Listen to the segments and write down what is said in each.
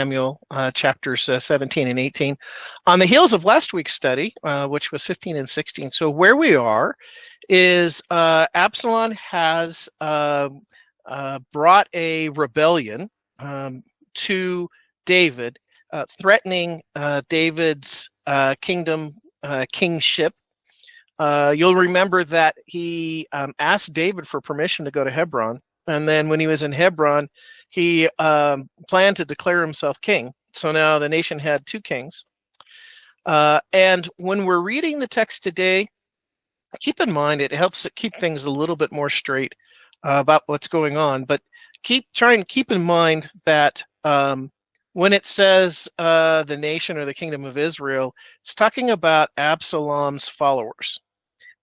Samuel chapters 17 and 18 on the heels of last week's study, which was 15 and 16. So where we are is Absalom has brought a rebellion to David, threatening David's kingship. You'll remember that he asked David for permission to go to Hebron, and then when he was in Hebron, he planned to declare himself king. So now the nation had two kings. And when we're reading the text today, keep in mind it helps to keep things a little bit more straight about what's going on. But try and keep in mind that when it says the nation or the kingdom of Israel, it's talking about Absalom's followers.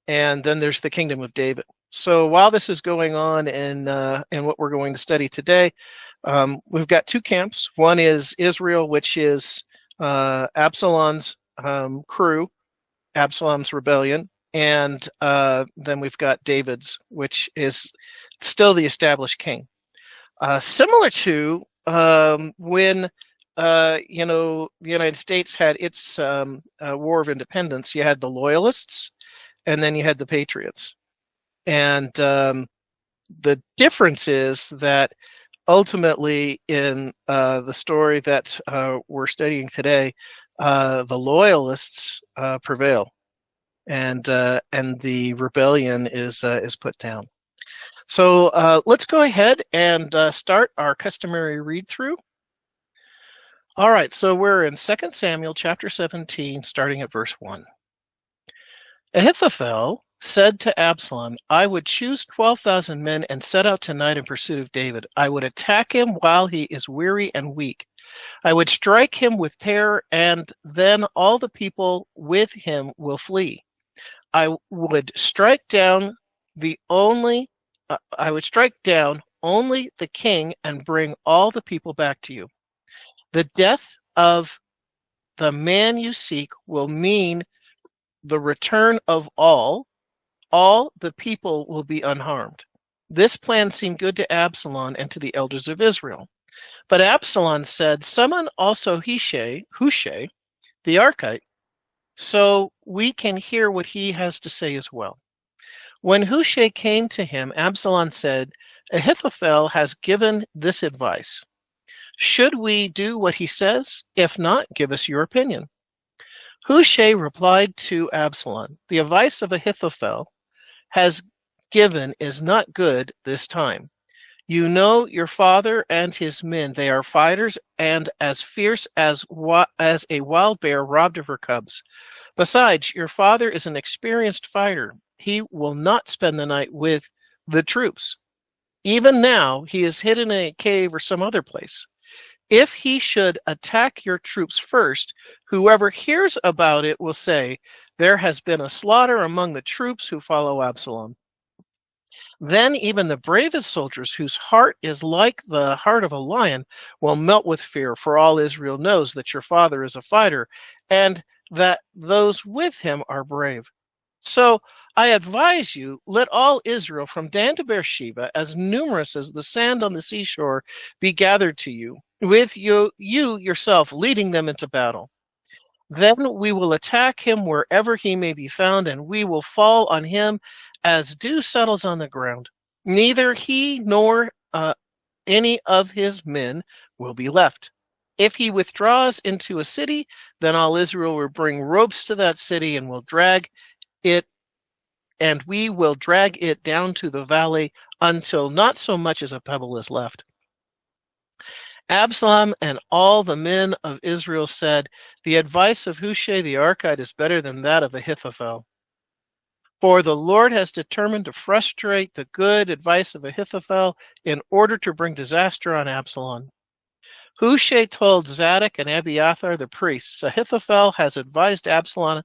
And then there's the kingdom of David. So while this is going on in what we're going to study today, we've got two camps. One is Israel, which is Absalom's crew, Absalom's rebellion, and then we've got David's, which is still the established king. Similar to when the United States had its War of Independence, you had the Loyalists, and then you had the Patriots. And the difference is that ultimately in the story that we're studying today, the Loyalists prevail, and the rebellion is put down. So let's go ahead and start our customary read-through. All right, so we're in 2 Samuel chapter 17, starting at verse 1. Ahithophel said to Absalom, I would choose 12,000 men and set out tonight in pursuit of David. I would attack him while he is weary and weak. I would strike him with terror, and then all the people with him will flee. I would strike down only the king and bring all the people back to you. The death of the man you seek will mean the return of all the people will be unharmed. This plan seemed good to Absalom and to the elders of Israel. But Absalom said, summon also Hushai, the Archite, so we can hear what he has to say as well. When Hushai came to him, Absalom said, Ahithophel has given this advice. Should we do what he says? If not, give us your opinion. Hushai replied to Absalom, the advice of Ahithophel has given is not good this time. You know your father and his men. They are fighters and as fierce as a wild bear robbed of her cubs. Besides, your father is an experienced fighter. He will not spend the night with the troops. Even now, he is hidden in a cave or some other place. If he should attack your troops first, whoever hears about it will say, there has been a slaughter among the troops who follow Absalom. Then even the bravest soldiers, whose heart is like the heart of a lion, will melt with fear, for all Israel knows that your father is a fighter, and that those with him are brave. So I advise you, let all Israel from Dan to Beersheba, as numerous as the sand on the seashore, be gathered to you, with you yourself leading them into battle. Then we will attack him wherever he may be found, and we will fall on him as dew settles on the ground. Neither he nor any of his men will be left. If he withdraws into a city, then all Israel will bring ropes to that city and we will drag it down to the valley until not so much as a pebble is left. Absalom and all the men of Israel said, the advice of Hushai the Archite is better than that of Ahithophel. For the Lord has determined to frustrate the good advice of Ahithophel in order to bring disaster on Absalom. Hushai told Zadok and Abiathar the priests, Ahithophel has advised Absalom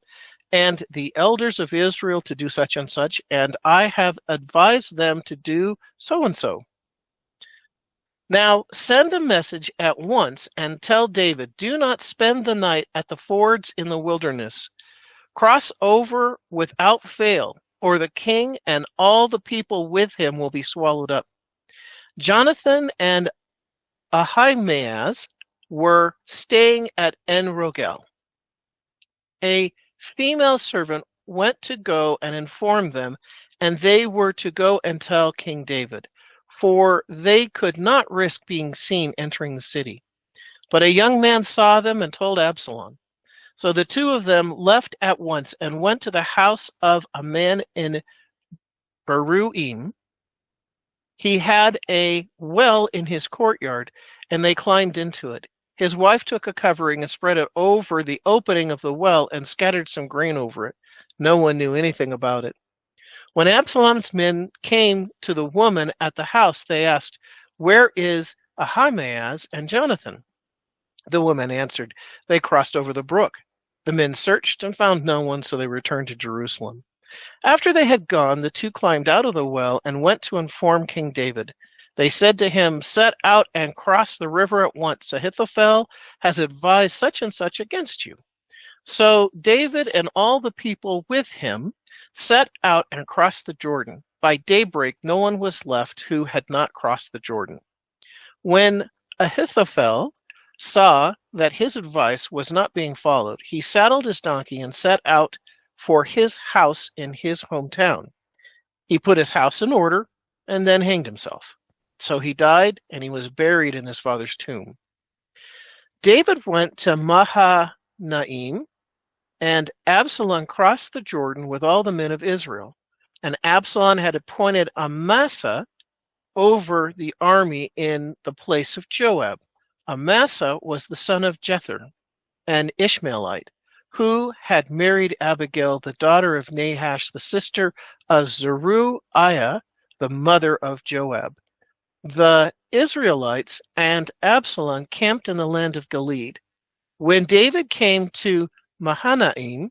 and the elders of Israel to do such and such, and I have advised them to do so and so. Now send a message at once and tell David, do not spend the night at the fords in the wilderness. Cross over without fail, or the king and all the people with him will be swallowed up. Jonathan and Ahimaaz were staying at En-Rogel. A female servant went to go and inform them, and they were to go and tell King David, for they could not risk being seen entering the city. But a young man saw them and told Absalom. So the two of them left at once and went to the house of a man in Beruim. He had a well in his courtyard, and they climbed into it. His wife took a covering and spread it over the opening of the well and scattered some grain over it. No one knew anything about it. When Absalom's men came to the woman at the house, they asked, "Where is Ahimaaz and Jonathan?" The woman answered, "They crossed over the brook." The men searched and found no one, so they returned to Jerusalem. After they had gone, the two climbed out of the well and went to inform King David. They said to him, "Set out and cross the river at once. Ahithophel has advised such and such against you." So David and all the people with him set out and crossed the Jordan. By daybreak, no one was left who had not crossed the Jordan. When Ahithophel saw that his advice was not being followed, he saddled his donkey and set out for his house in his hometown. He put his house in order and then hanged himself. So he died, and he was buried in his father's tomb. David went to Mahanaim, and Absalom crossed the Jordan with all the men of Israel. And Absalom had appointed Amasa over the army in the place of Joab. Amasa was the son of Jether, an Ishmaelite, who had married Abigail, the daughter of Nahash, the sister of Zeruiah, the mother of Joab. The Israelites and Absalom camped in the land of Gilead. When David came to Mahanaim,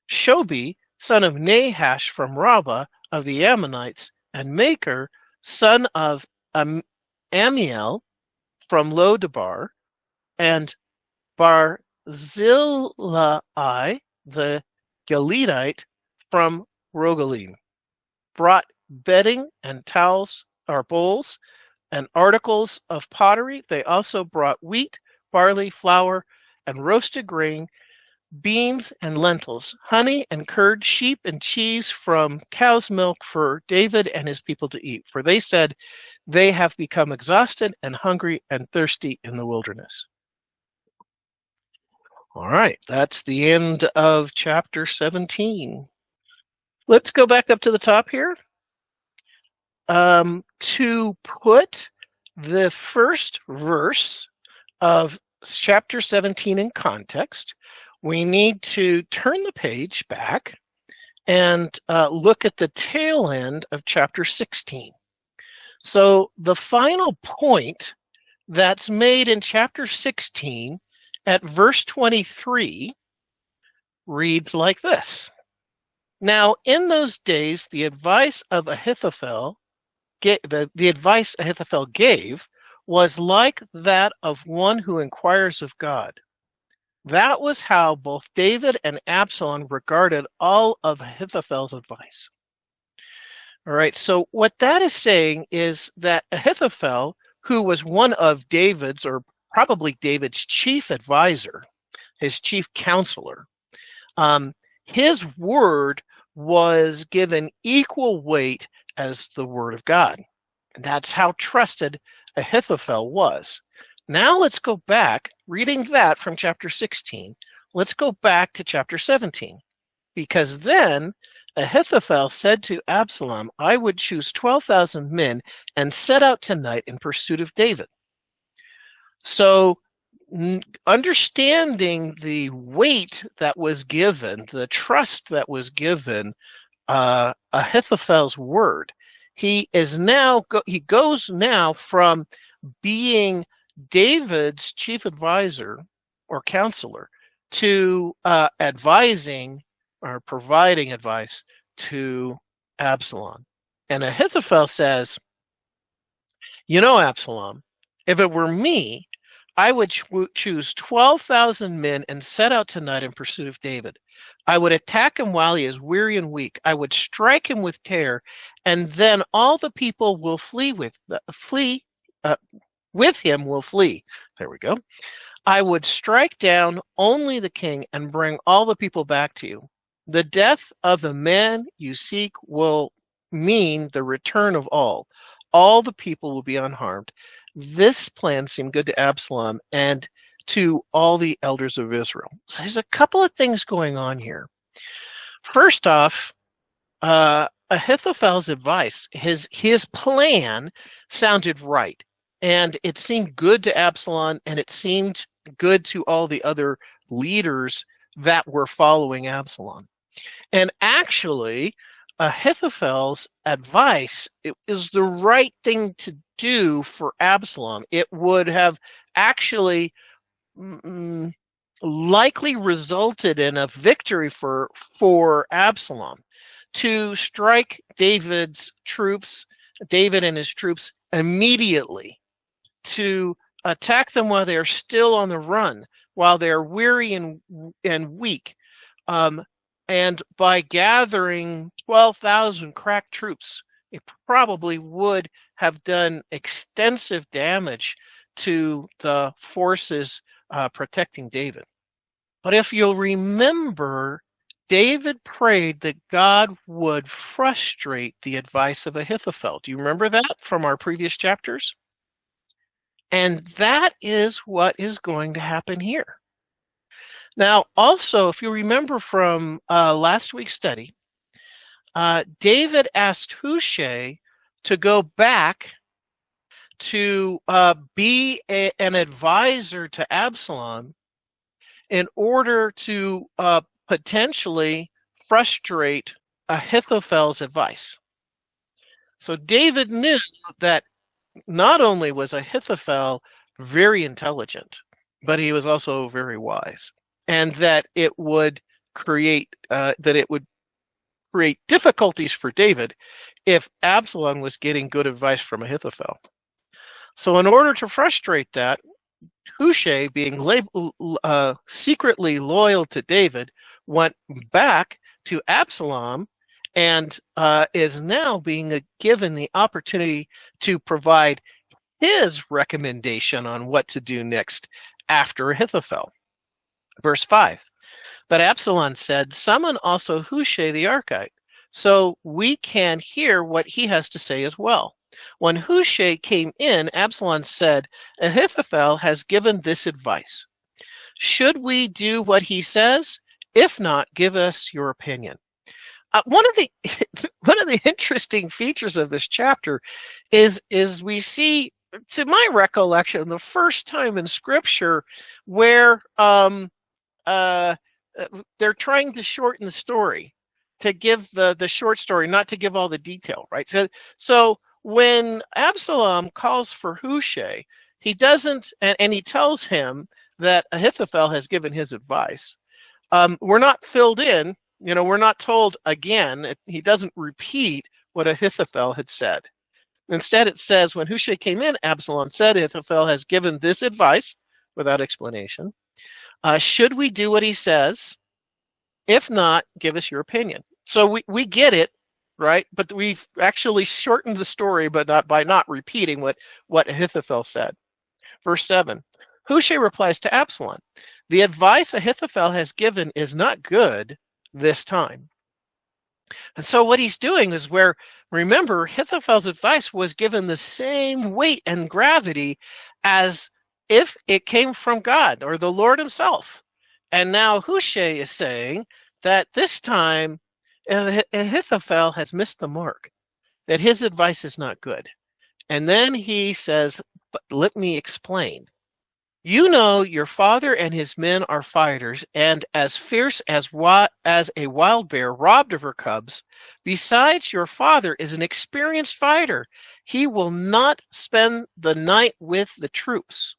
Shobi, son of Nahash from Rabbah of the Ammonites, and Makir, son of Amiel from Lodabar, and Barzillai, the Gileadite from Rogelim, brought bedding and towels or bowls and articles of pottery. They also brought wheat, barley, flour, and roasted grain, beans and lentils, honey and curd, sheep and cheese from cow's milk for David and his people to eat. For they said, "They have become exhausted and hungry and thirsty in the wilderness." All right, that's the end of chapter 17. Let's go back up to the top here. To put the first verse of chapter 17 in context, we need to turn the page back and look at the tail end of chapter 16. So the final point that's made in chapter 16 at verse 23 reads like this. Now, in those days, the advice Ahithophel gave was like that of one who inquires of God. That was how both David and Absalom regarded all of Ahithophel's advice. All right, so what that is saying is that Ahithophel, who was one of David's, or probably David's chief advisor, his chief counselor, his word was given equal weight as the word of God. And that's how trusted Ahithophel was. Now let's go back, reading that from chapter 16, let's go back to chapter 17, because then Ahithophel said to Absalom, "I would choose 12,000 men and set out tonight in pursuit of David." So understanding the weight that was given, the trust that was given Ahithophel's word, he goes now from being David's chief advisor or counselor to advising or providing advice to Absalom. And Ahithophel says, "You know, Absalom, if it were me, I would choose 12,000 men and set out tonight in pursuit of David. I would attack him while he is weary and weak. I would strike him with terror, and then all the people will flee with him will flee." There we go. I would strike down only the king and bring all the people back to you. The death of the man you seek will mean the return of all. All the people will be unharmed. This plan seemed good to Absalom and to all the elders of Israel. So there's a couple of things going on here. First off, Ahithophel's advice, his plan sounded right, and it seemed good to Absalom, and it seemed good to all the other leaders that were following Absalom. And actually, Ahithophel's advice is the right thing to do for Absalom. It would have actually likely resulted in a victory for Absalom to strike David and his troops immediately, to attack them while they're still on the run, while they're weary and weak. And by gathering 12,000 crack troops, it probably would have done extensive damage to the forces protecting David. But if you'll remember, David prayed that God would frustrate the advice of Ahithophel. Do you remember that from our previous chapters? And that is what is going to happen here. Now, also, if you remember from last week's study, David asked Hushai to go back to be an advisor to Absalom in order to potentially frustrate Ahithophel's advice. So David knew that not only was Ahithophel very intelligent, but he was also very wise, and that it would create difficulties for David if Absalom was getting good advice from Ahithophel. So in order to frustrate that, Hushai, being secretly loyal to David, went back to Absalom and is now being given the opportunity to provide his recommendation on what to do next after Ahithophel. Verse 5, but Absalom said, summon also Hushai the Archite, so we can hear what he has to say as well. When Hushai came in, Absalom said, Ahithophel has given this advice. Should we do what he says? If not, give us your opinion. One of the interesting features of this chapter is we see, to my recollection, the first time in Scripture where they're trying to shorten the story, to give the short story, not to give all the detail, right? So when Absalom calls for Hushai, he doesn't, and he tells him that Ahithophel has given his advice. We're not filled in, we're not told again. He doesn't repeat what Ahithophel had said. Instead, it says, when Hushai came in, Absalom said, Ahithophel has given this advice without explanation. Should we do what he says? If not, give us your opinion. So we get it, right? But we've actually shortened the story, but not by not repeating what Ahithophel said. Verse 7, Hushai replies to Absalom, the advice Ahithophel has given is not good this time. And so what he's doing is remember, Ahithophel's advice was given the same weight and gravity as if it came from God or the Lord himself. And now Hushai is saying that this time Ahithophel has missed the mark, that his advice is not good. And then he says, but let me explain. You know your father and his men are fighters, and as fierce as a wild bear robbed of her cubs. Besides, your father is an experienced fighter. He will not spend the night with the troops.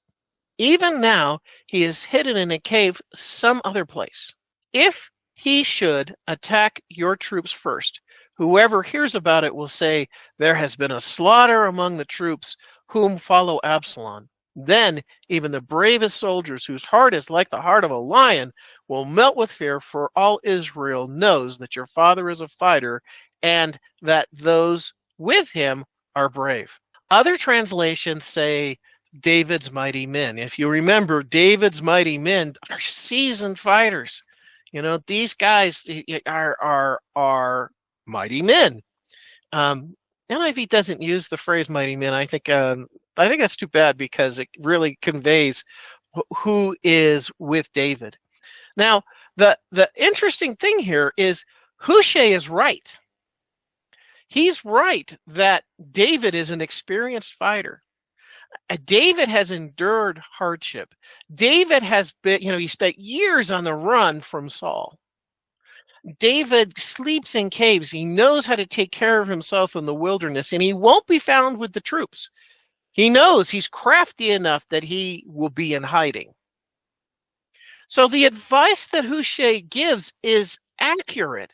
Even now, he is hidden in a cave some other place. If he should attack your troops first, whoever hears about it will say, there has been a slaughter among the troops whom follow Absalom. Then even the bravest soldiers, whose heart is like the heart of a lion, will melt with fear, for all Israel knows that your father is a fighter and that those with him are brave. Other translations say David's mighty men. If you remember, David's mighty men are seasoned fighters. These guys are mighty men. NIV doesn't use the phrase mighty men. I think that's too bad because it really conveys who is with David. Now, the interesting thing here is Hushai is right. He's right that David is an experienced fighter. David has endured hardship. David has been, he spent years on the run from Saul. David sleeps in caves. He knows how to take care of himself in the wilderness, and he won't be found with the troops. He knows he's crafty enough that he will be in hiding. So the advice that Hushai gives is accurate.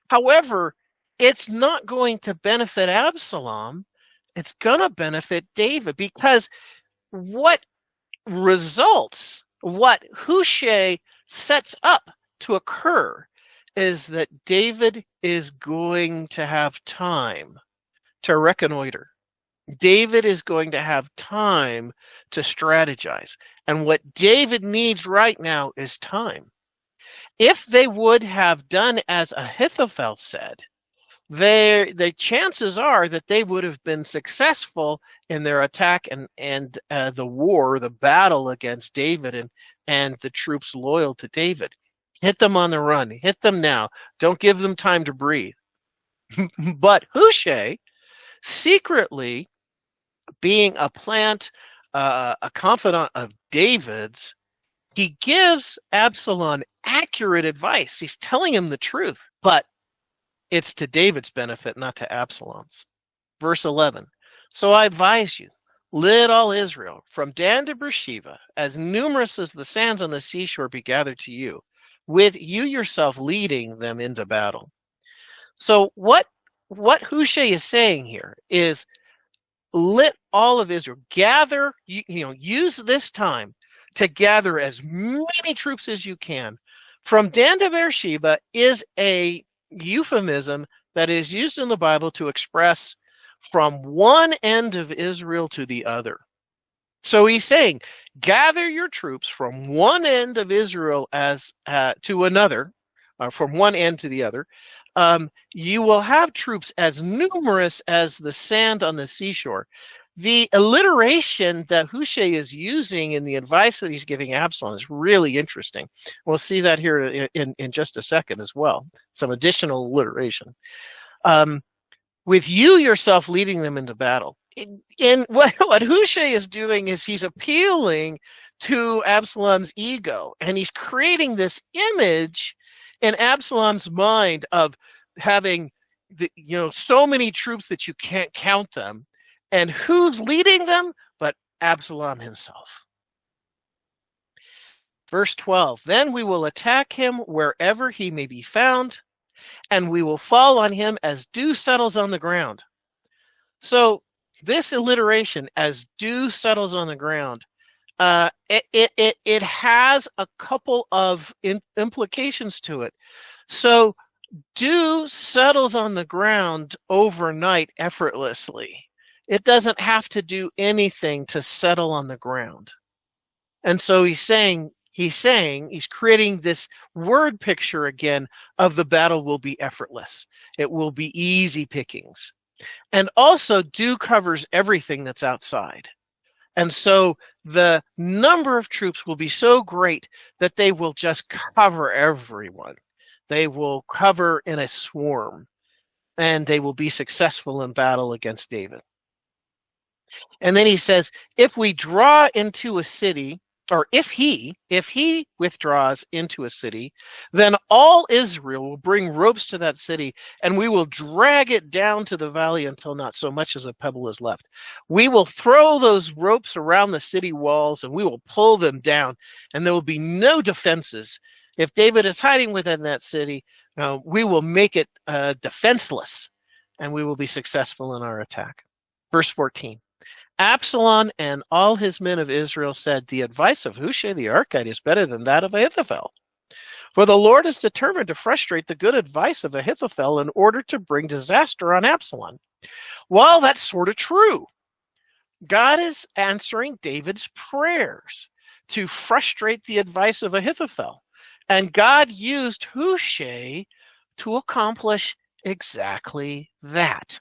However, it's not going to benefit Absalom. It's going to benefit David, because what Hushai sets up to occur is that David is going to have time to reconnoiter. David is going to have time to strategize. And what David needs right now is time. If they would have done as Ahithophel said, the chances are that they would have been successful in their attack and the battle against David and the troops loyal to David. Hit them on the run. Hit them now. Don't give them time to breathe. But Hushai, secretly being a confidant of David's, he gives Absalom accurate advice. He's telling him the truth, but it's to David's benefit, not to Absalom's. Verse 11, so I advise you, let all Israel, from Dan to Beersheba, as numerous as the sands on the seashore, be gathered to you, with you yourself leading them into battle. So what Hushai is saying here is, let all of Israel gather, use this time to gather as many troops as you can. From Dan to Beersheba is a euphemism that is used in the Bible to express from one end of Israel to the other. So he's saying, gather your troops from one end of Israel to another, from one end to the other. You will have troops as numerous as the sand on the seashore. The alliteration that Hushai is using in the advice that he's giving Absalom is really interesting. We'll see that here in just a second as well, some additional alliteration. With you yourself leading them into battle. What Hushai is doing is he's appealing to Absalom's ego, and he's creating this image in Absalom's mind of having so many troops that you can't count them. And who's leading them but Absalom himself? Verse 12, then we will attack him wherever he may be found, and we will fall on him as dew settles on the ground. So this alliteration, as dew settles on the ground, it has a couple of implications to it. So dew settles on the ground overnight effortlessly. It doesn't have to do anything to settle on the ground. And so he's creating this word picture again of the battle will be effortless. It will be easy pickings. And also dew covers everything that's outside. And so the number of troops will be so great that they will just cover everyone. They will cover in a swarm, and they will be successful in battle against David. And then he says, if we draw into a city, or if he withdraws into a city, then all Israel will bring ropes to that city, and we will drag it down to the valley until not so much as a pebble is left. We will throw those ropes around the city walls, and we will pull them down, and there will be no defenses. If David is hiding within that city, we will make it defenseless, and we will be successful in our attack. Verse 14. Absalom and all his men of Israel said, the advice of Hushai the Archite is better than that of Ahithophel. For the Lord is determined to frustrate the good advice of Ahithophel in order to bring disaster on Absalom. Well, that's sort of true. God is answering David's prayers to frustrate the advice of Ahithophel. And God used Hushai to accomplish exactly that.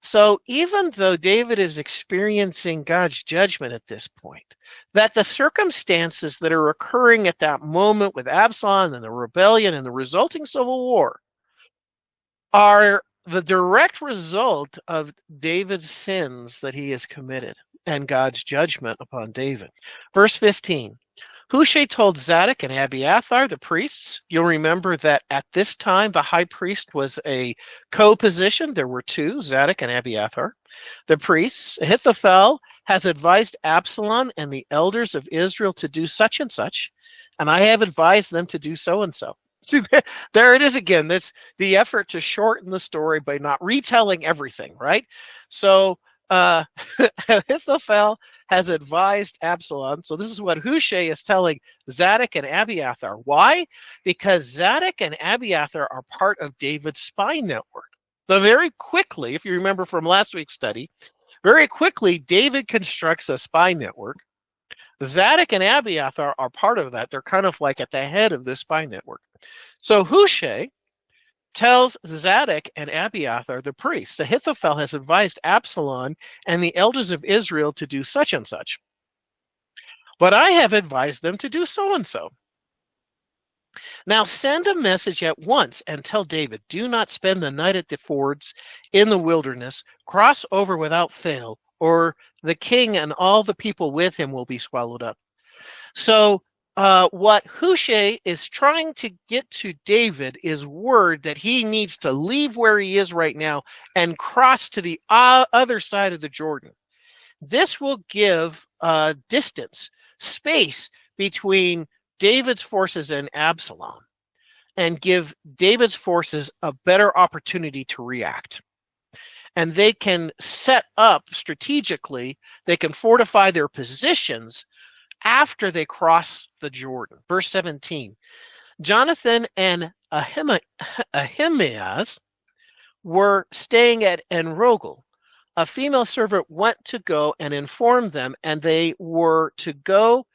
So even though David is experiencing God's judgment at this point, that the circumstances that are occurring at that moment with Absalom and the rebellion and the resulting civil war are the direct result of David's sins that he has committed and God's judgment upon David. Verse 15. Hushai told Zadok and Abiathar, the priests. You'll remember that at this time, the high priest was a co-position. There were two, Zadok and Abiathar. The priests, Ahithophel has advised Absalom and the elders of Israel to do such and such, and I have advised them to do so and so. See, there it is again. That's the effort to shorten the story by not retelling everything, right? So Ahithophel has advised Absalom. So this is what Hushai is telling Zadok and Abiathar. Why? Because Zadok and Abiathar are part of David's spy network. So very quickly, if you remember from last week's study, very quickly, David constructs a spy network. Zadok and Abiathar are part of that. They're kind of like at the head of this spy network. So Hushai tells Zadok and Abiathar, the priests, Ahithophel has advised Absalom and the elders of Israel to do such and such. But I have advised them to do so and so. Now send a message at once and tell David, do not spend the night at the fords in the wilderness. Cross over without fail, or the king and all the people with him will be swallowed up. So what Hushai is trying to get to David is word that he needs to leave where he is right now and cross to the other side of the Jordan. This will give distance, space between David's forces and Absalom, and give David's forces a better opportunity to react. And they can set up strategically, they can fortify their positions after they cross the Jordan. Verse 17, Jonathan and Ahimaaz were staying at En-Rogel. A female servant went to go and inform them, and they were to go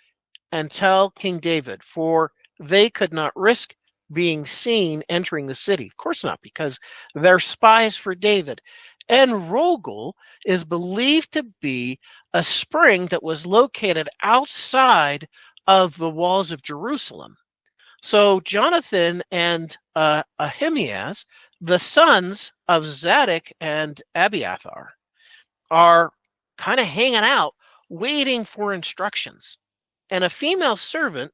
and tell King David, for they could not risk being seen entering the city. Of course not, because they're spies for David. En-Rogel is believed to be a spring that was located outside of the walls of Jerusalem. So Jonathan and Ahimaaz, the sons of Zadok and Abiathar, are kind of hanging out, waiting for instructions. And a female servant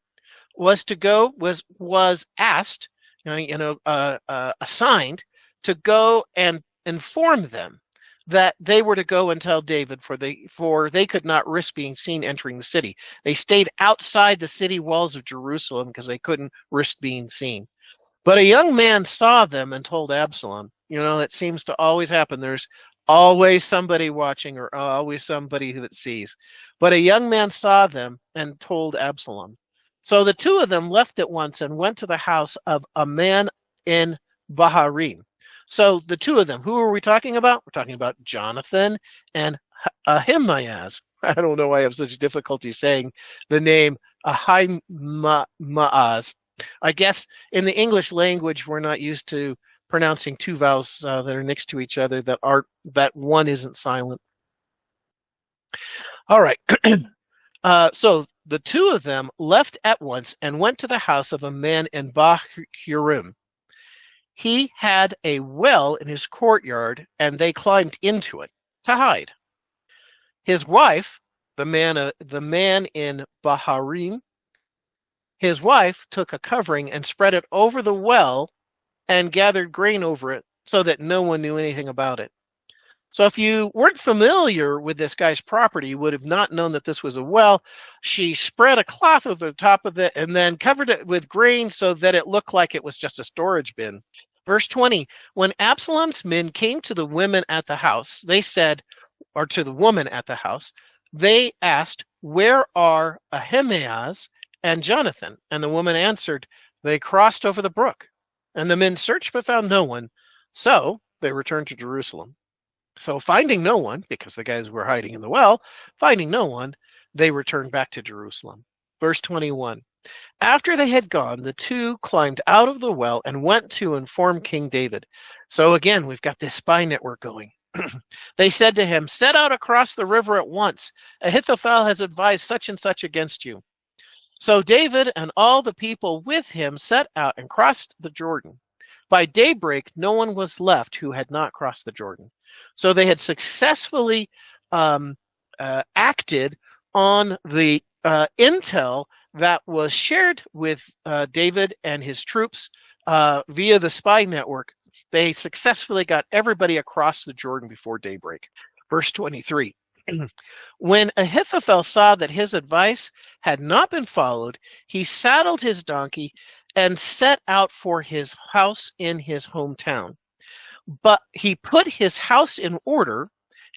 was asked, assigned to go and inform them that they were to go and tell David, for they could not risk being seen entering the city. They stayed outside the city walls of Jerusalem because they couldn't risk being seen. But a young man saw them and told Absalom. That seems to always happen. There's always somebody watching, or always somebody that sees. But a young man saw them and told Absalom. So the two of them left at once and went to the house of a man in Baharim. So the two of them, who are we talking about? We're talking about Jonathan and Ahimaaz. I don't know why I have such difficulty saying the name Ahimaaz. I guess in the English language, we're not used to pronouncing two vowels that are next to each other that one isn't silent. All right. So the two of them left at once and went to the house of a man in Bahurim. He had a well in his courtyard, and they climbed into it to hide. His wife, the man in Baharim, his wife took a covering and spread it over the well and gathered grain over it so that no one knew anything about it. So if you weren't familiar with this guy's property, you would have not known that this was a well. She spread a cloth over the top of it and then covered it with grain so that it looked like it was just a storage bin. Verse 20, when Absalom's men came to the women at the house, they said, or to the woman at the house, they asked, where are Ahimaaz and Jonathan? And the woman answered, they crossed over the brook. And the men searched but found no one. So they returned to Jerusalem. So finding no one, because the guys were hiding in the well, finding no one, they returned back to Jerusalem. Verse 21. After they had gone, the two climbed out of the well and went to inform King David. So again, we've got this spy network going. They said to him, set out across the river at once. Ahithophel has advised such and such against you. So David and all the people with him set out and crossed the Jordan. By daybreak, no one was left who had not crossed the Jordan. So they had successfully acted on the intel that was shared with David and his troops via the spy network. They successfully got everybody across the Jordan before daybreak. Verse 23. When Ahithophel saw that his advice had not been followed, he saddled his donkey and set out for his house in his hometown. But he put his house in order,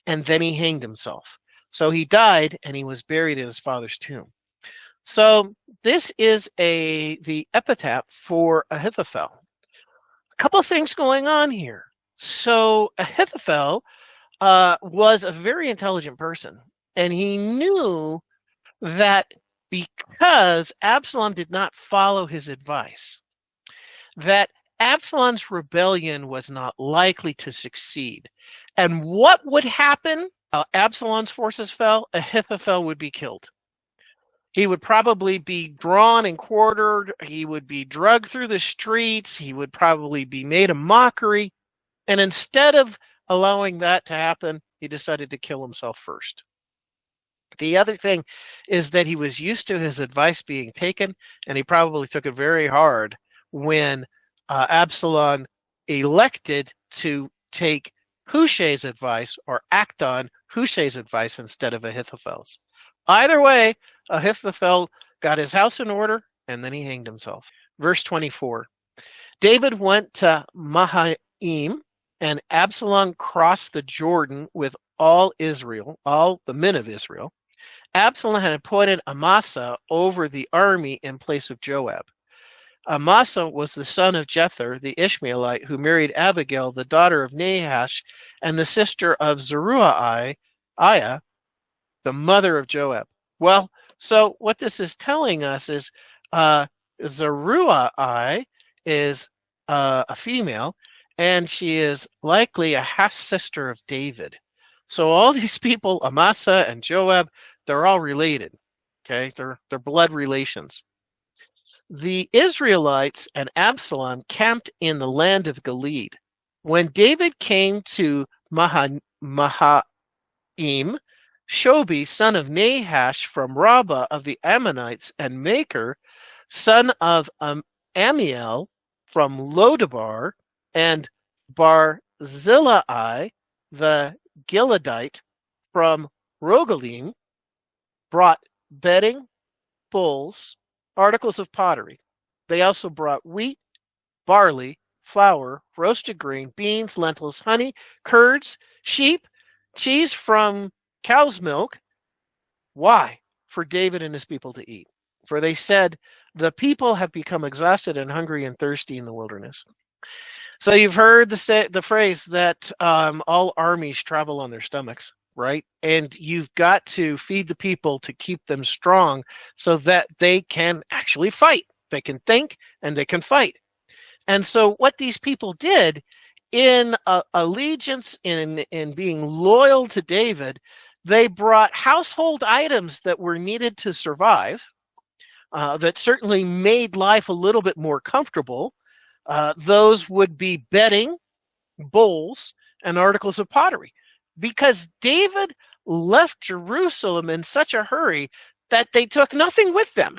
and then he hanged himself. So he died, and he was buried in his father's tomb. So this is the epitaph for Ahithophel. A couple of things going on here. So Ahithophel was a very intelligent person, and he knew that because Absalom did not follow his advice, that Absalom's rebellion was not likely to succeed. And what would happen? Absalom's forces fell, Ahithophel would be killed. He would probably be drawn and quartered. He would be dragged through the streets. He would probably be made a mockery. And instead of allowing that to happen, he decided to kill himself first. The other thing is that he was used to his advice being taken, and he probably took it very hard when Absalom elected to take Hushai's advice or act on Hushai's advice instead of Ahithophel's. Either way, Ahithophel got his house in order, and then he hanged himself. Verse 24. David went to Mahanaim, and Absalom crossed the Jordan with all Israel, all the men of Israel. Absalom had appointed Amasa over the army in place of Joab. Amasa was the son of Jether, the Ishmaelite, who married Abigail, the daughter of Nahash, and the sister of Zeruiah, the mother of Joab. Well, so what this is telling us is Zeruiah is a female, and she is likely a half-sister of David. So all these people, Amasa and Joab, they're all related. Okay, they're blood relations. The Israelites and Absalom camped in the land of Gilead. When David came to Mahanaim, Shobi, son of Nahash from Rabbah of the Ammonites, and Maker, son of Amiel from Lodabar, and Barzillai, the Gileadite from Rogelim, brought bedding, bowls, articles of pottery. They also brought wheat, barley, flour, roasted grain, beans, lentils, honey, curds, sheep, cheese from cow's milk. Why? For David and his people to eat. For they said, the people have become exhausted and hungry and thirsty in the wilderness. So you've heard the phrase that all armies travel on their stomachs, right? And you've got to feed the people to keep them strong so that they can actually fight. They can think and they can fight. And so what these people did in allegiance, in being loyal to David, they brought household items that were needed to survive, that certainly made life a little bit more comfortable. Those would be bedding, bowls, and articles of pottery. Because David left Jerusalem in such a hurry that they took nothing with them.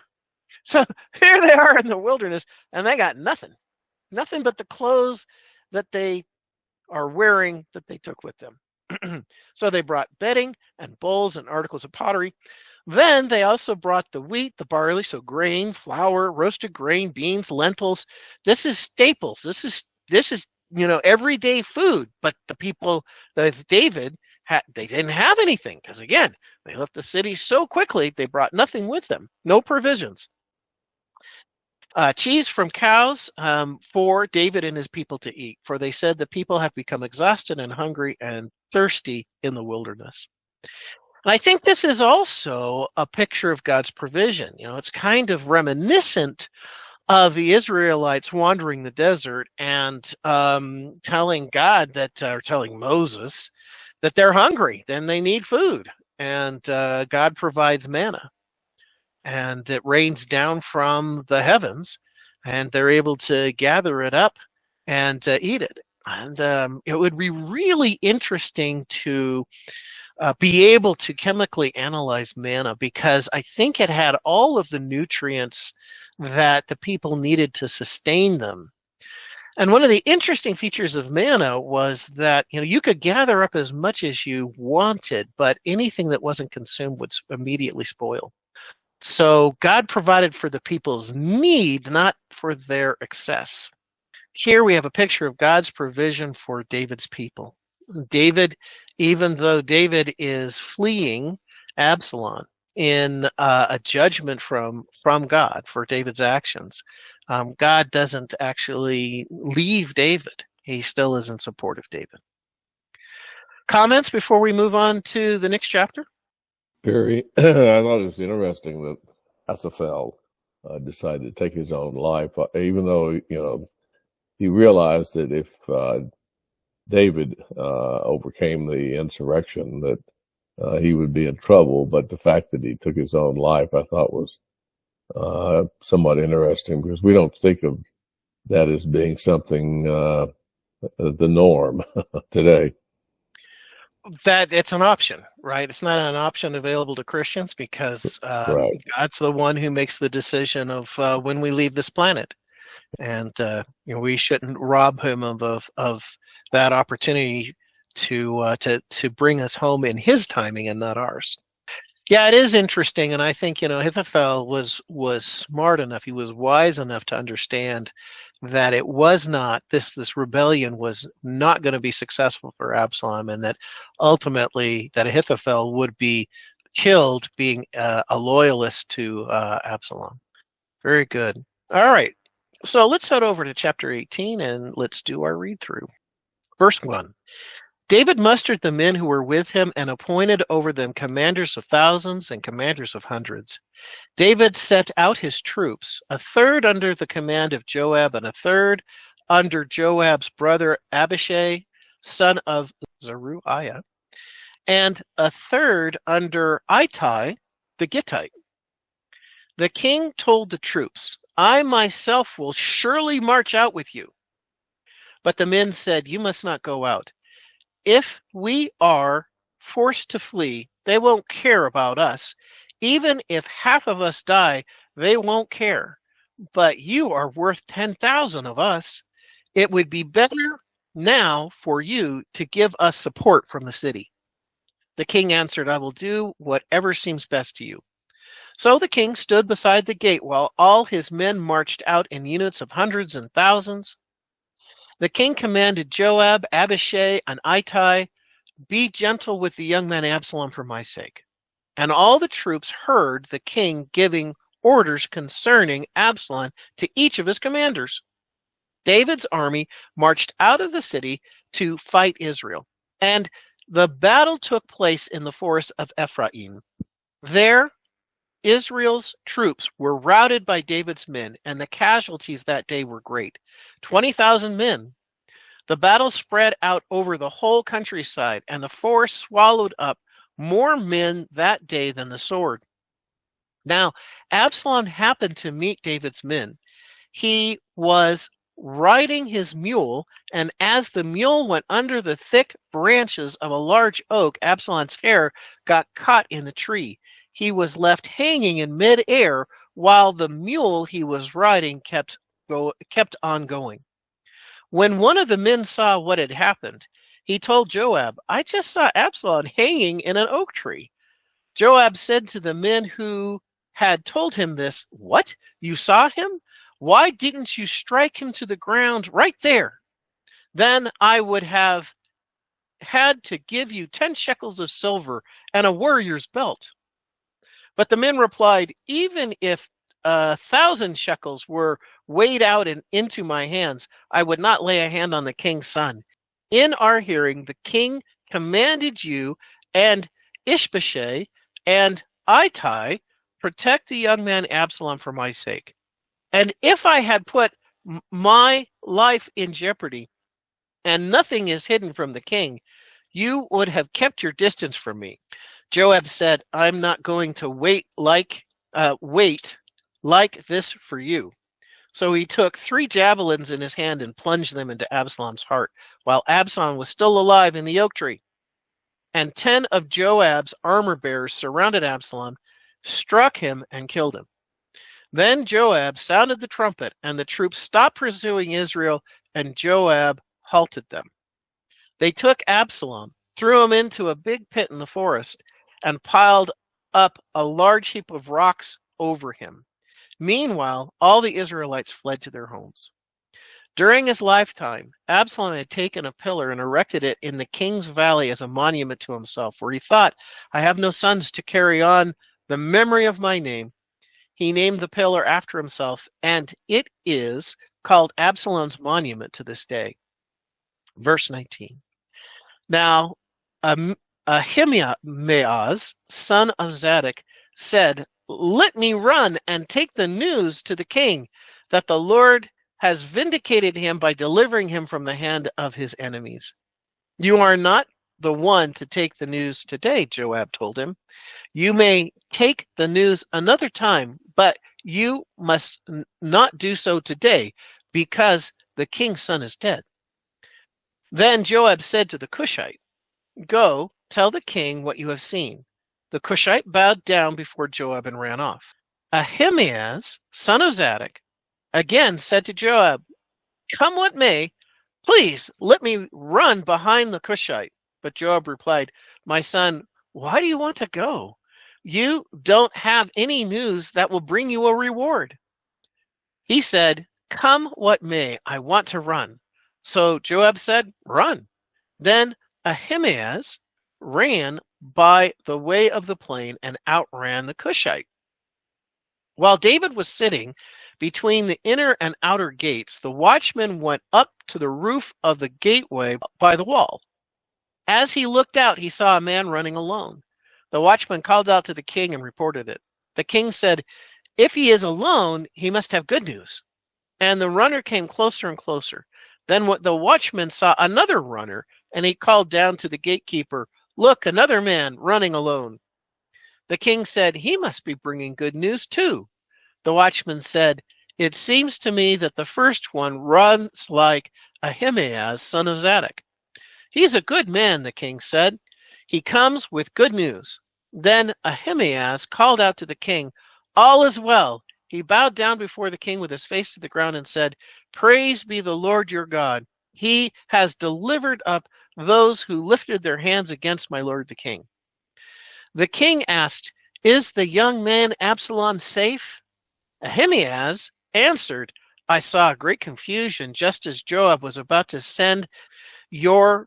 So here they are in the wilderness, and they got nothing. Nothing but the clothes that they are wearing that they took with them. So they brought bedding and bowls and articles of pottery. Then they also brought the wheat, the barley, so grain, flour, roasted grain, beans, lentils. This is staples. This is everyday food. But the people that David had, they didn't have anything because again, they left the city so quickly. They brought nothing with them. No provisions. Cheese from cows for David and his people to eat. For they said the people have become exhausted and hungry and thirsty in the wilderness. And I think this is also a picture of God's provision. It's kind of reminiscent of the Israelites wandering the desert and telling God that, or telling Moses that they're hungry, then they need food. And God provides manna, and it rains down from the heavens, and they're able to gather it up and eat it. And it would be really interesting to be able to chemically analyze manna, because I think it had all of the nutrients that the people needed to sustain them. And one of the interesting features of manna was that you could gather up as much as you wanted, but anything that wasn't consumed would immediately spoil. So God provided for the people's need, not for their excess. Here we have a picture of God's provision for David's people. David, even though David is fleeing Absalom in a judgment from God for David's actions, God doesn't actually leave David. He still is in support of David. Comments before we move on to the next chapter? I thought it was interesting that Ahithophel decided to take his own life, even though, he realized that if David overcame the insurrection, that he would be in trouble. But the fact that he took his own life, I thought was somewhat interesting, because we don't think of that as being something the norm today. That it's an option, right? It's not an option available to Christians, because Right. God's the one who makes the decision of when we leave this planet, and we shouldn't rob him of that opportunity to bring us home in his timing and not ours. Yeah, it is interesting, and I think Ahithophel was smart enough. He was wise enough to understand that it was not this rebellion was not going to be successful for Absalom, and that ultimately that Ahithophel would be killed being a loyalist to Absalom. Very good. All right, so let's head over to chapter 18 and let's do our read through. Verse 1. David mustered the men who were with him and appointed over them commanders of thousands and commanders of hundreds. David set out his troops, a third under the command of Joab and a third under Joab's brother Abishai, son of Zeruiah, and a third under Ittai the Gittite. The king told the troops, "I myself will surely march out with you." But the men said, "You must not go out. If we are forced to flee, they won't care about us. Even if half of us die, they won't care. But you are worth 10,000 of us. It would be better now for you to give us support from the city." The king answered, "I will do whatever seems best to you." So the king stood beside the gate while all his men marched out in units of hundreds and thousands. The king commanded Joab, Abishai, and Ittai, "Be gentle with the young man Absalom for my sake." And all the troops heard the king giving orders concerning Absalom to each of his commanders. David's army marched out of the city to fight Israel, and the battle took place in the forest of Ephraim. There, Israel's troops were routed by David's men, and the casualties that day were great, 20,000 men. The battle spread out over the whole countryside, and the forest swallowed up more men that day than the sword. Now, Absalom happened to meet David's men. He was riding his mule, and as the mule went under the thick branches of a large oak, Absalom's hair got caught in the tree. He was left hanging in midair while the mule he was riding kept on going. When one of the men saw what had happened, he told Joab, "I just saw Absalom hanging in an oak tree." Joab said to the men who had told him this, "What? You saw him? Why didn't you strike him to the ground right there? Then I would have had to give you 10 shekels of silver and a warrior's belt." But the men replied, "Even if 1,000 shekels were weighed out and into my hands, I would not lay a hand on the king's son." In our hearing, the king commanded you and Ishbosheth and Ittai, protect the young man Absalom for my sake. And if I had put my life in jeopardy, and nothing is hidden from the king, you would have kept your distance from me. Joab said, I'm not going to wait like this for you. So he took 3 javelins in his hand and plunged them into Absalom's heart, while Absalom was still alive in the oak tree. And 10 of Joab's armor bearers surrounded Absalom, struck him, and killed him. Then Joab sounded the trumpet, and the troops stopped pursuing Israel, and Joab halted them. They took Absalom, threw him into a big pit in the forest, and piled up a large heap of rocks over him. Meanwhile, all the Israelites fled to their homes. During his lifetime, Absalom had taken a pillar and erected it in the king's valley as a monument to himself, where he thought, I have no sons to carry on the memory of my name. He named the pillar after himself, and it is called Absalom's monument to this day. Verse 19. Now, Ahimaaz, son of Zadok, said, let me run and take the news to the king that the Lord has vindicated him by delivering him from the hand of his enemies. You are not the one to take the news today, Joab told him. You may take the news another time, but you must not do so today, because the king's son is dead. Then Joab said to the Cushite, go, tell the king what you have seen. The Cushite bowed down before Joab and ran off. Ahimaaz, son of Zadok, again said to Joab, come what may, please let me run behind the Cushite. But Joab replied, my son, why do you want to go? You don't have any news that will bring you a reward. He said, come what may, I want to run. So Joab said, run. Then Ahimaaz ran by the way of the plain and outran the Cushite. While David was sitting between the inner and outer gates, the watchman went up to the roof of the gateway by the wall. As he looked out, he saw a man running alone. The watchman called out to the king and reported it. The king said, if he is alone, he must have good news. And the runner came closer and closer. Then the watchman saw another runner, and he called down to the gatekeeper, look, another man running alone. The king said, he must be bringing good news too. The watchman said, it seems to me that the first one runs like Ahimaaz, son of Zadok. He's a good man, the king said. He comes with good news. Then Ahimaaz called out to the king, all is well. He bowed down before the king with his face to the ground and said, praise be the Lord your God. He has delivered up those who lifted their hands against my lord the king. The king asked, is the young man Absalom safe? Ahimaaz answered, I saw great confusion just as Joab was about to send your